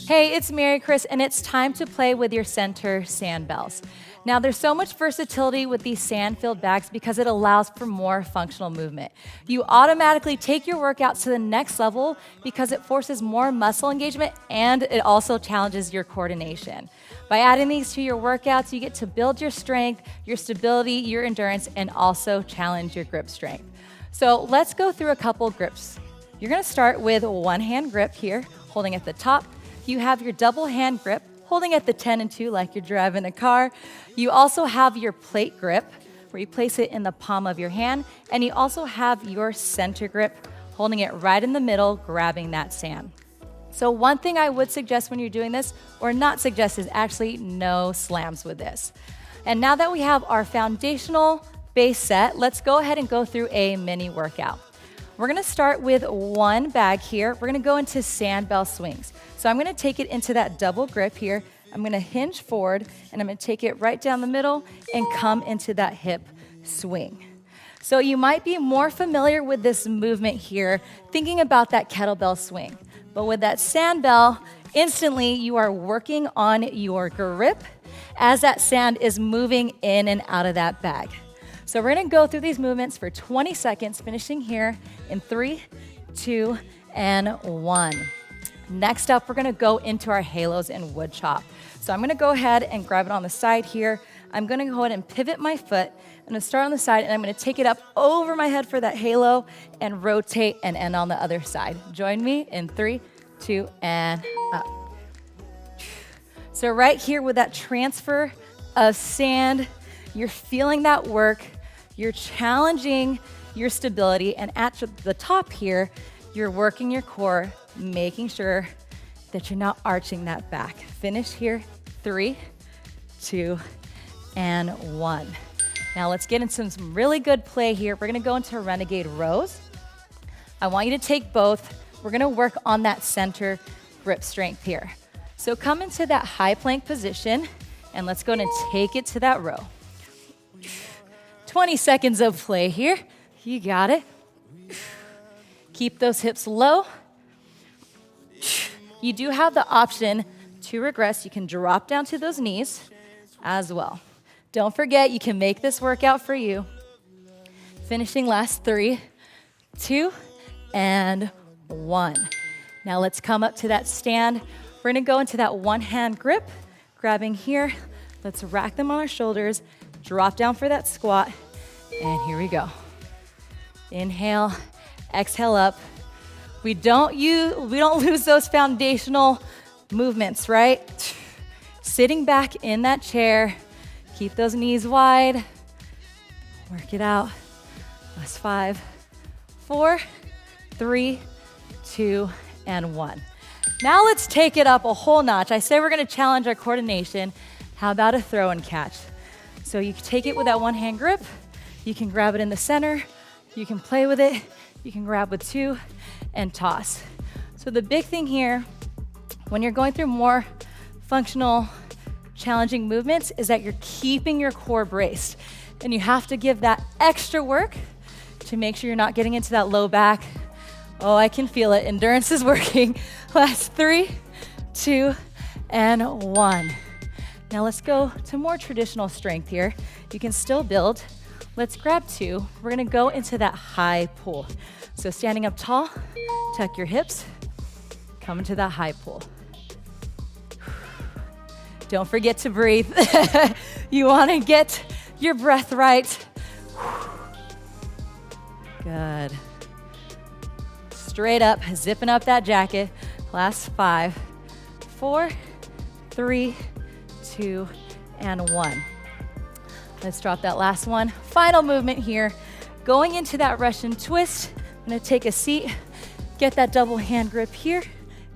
Hey, it's Maricris, and it's time to play with your Centr Sandbells. Now, there's so much versatility with these sand-filled bags because it allows for more functional movement. You automatically take your workouts to the next level because it forces more muscle engagement and it also challenges your coordination. By adding these to your workouts, you get to build your strength, your stability, your endurance, and also challenge your grip strength. So let's go through a couple grips. You're gonna start with one hand grip here, holding at the top. You have your double hand grip, holding at the 10 and 2 like you're driving a car. You also have your plate grip, where you place it in the palm of your hand, and you also have your center grip, holding it right in the middle, grabbing that sand. So one thing I would suggest when you're doing this, or not suggest, is actually no slams with this. And now that we have our foundational base set, let's go ahead and go through a mini workout. We're gonna start with one bag here. We're gonna go into Sandbell swings. So I'm gonna take it into that double grip here. I'm gonna hinge forward, and I'm gonna take it right down the middle and come into that hip swing. So you might be more familiar with this movement here, thinking about that kettlebell swing. But with that Sandbell, instantly you are working on your grip as that sand is moving in and out of that bag. So we're gonna go through these movements for 20 seconds, finishing here in 3, 2, and 1. Next up, we're gonna go into our halos and wood chop. So I'm gonna go ahead and grab it on the side here. I'm gonna go ahead and pivot my foot. I'm gonna start on the side, and I'm gonna take it up over my head for that halo and rotate and end on the other side. Join me in 3, 2, and up. So right here with that transfer of sand, you're feeling that work, you're challenging your stability, and at the top here, you're working your core, making sure that you're not arching that back. Finish here, 3, 2, and 1. Now let's get into some really good play here. We're gonna go into renegade rows. I want you to take both. We're gonna work on that center grip strength here. So come into that high plank position, and let's go and take it to that row. 20 seconds of play here. You got it. Keep those hips low. You do have the option to regress. You can drop down to those knees as well. Don't forget, you can make this workout for you. Finishing last 3, 2, and 1. Now let's come up to that stand. We're gonna go into that one hand grip, grabbing here. Let's rack them on our shoulders, drop down for that squat, and here we go. Inhale, exhale up. We don't lose those foundational movements, right? Sitting back in that chair, keep those knees wide, work it out. Last 5, 4, 3, 2, and 1. Now let's take it up a whole notch. I say we're gonna challenge our coordination. How about a throw and catch? So you can take it with that one hand grip, you can grab it in the center, you can play with it, you can grab with 2, and toss. So the big thing here, when you're going through more functional, challenging movements, is that you're keeping your core braced. And you have to give that extra work to make sure you're not getting into that low back. Oh, I can feel it. Endurance is working. Last 3, 2, and 1. Now let's go to more traditional strength here. You can still build. Let's grab 2. We're gonna go into that high pull. So standing up tall, tuck your hips, come into that high pull. Don't forget to breathe. You wanna get your breath right. Good. Straight up, zipping up that jacket. Last 5, 4, 3, 2, and 1. Let's drop that last one. Final movement here. Going into that Russian twist. I'm gonna take a seat, get that double hand grip here,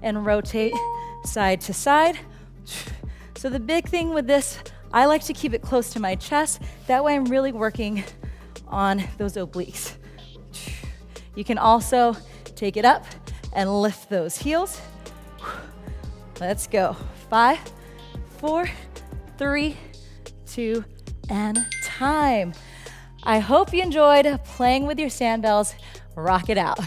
and rotate side to side. So the big thing with this, I like to keep it close to my chest. That way I'm really working on those obliques. You can also take it up and lift those heels. Let's go. 5, 4, 3, 2, and time. I hope you enjoyed playing with your Sandbells. Rock it out.